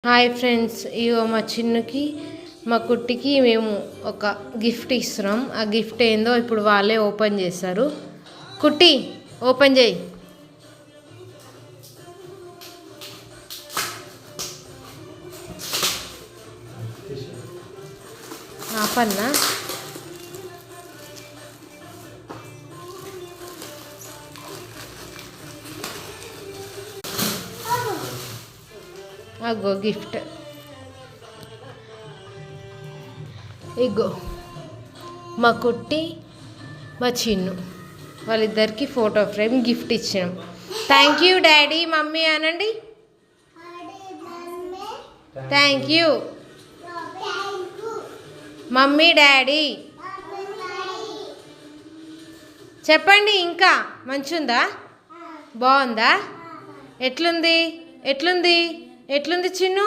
Hi friends, ఇగో మా చిన్నుకి మా కుట్టికి మేము ఒక గిఫ్ట్ ఇస్తున్నాం. ఆ గిఫ్ట్ ఏందో ఇప్పుడు వాళ్ళే ఓపెన్ చేస్తారు. కుట్టి ఓపెన్ చేయి. ఆపన్నా అగో గిఫ్ట్, ఇగో మా కుట్టి మా చిన్ను వాళ్ళిద్దరికి ఫోటో ఫ్రేమ్ గిఫ్ట్ ఇచ్చినాం. థ్యాంక్ యూ డాడీ మమ్మీ అనండి. థ్యాంక్ యూ మమ్మీ డాడీ చెప్పండి. ఇంకా మంచిగుందా? బాగుందా? ఎట్లుంది ఎట్లుంది ఎట్లుంది చిన్ను?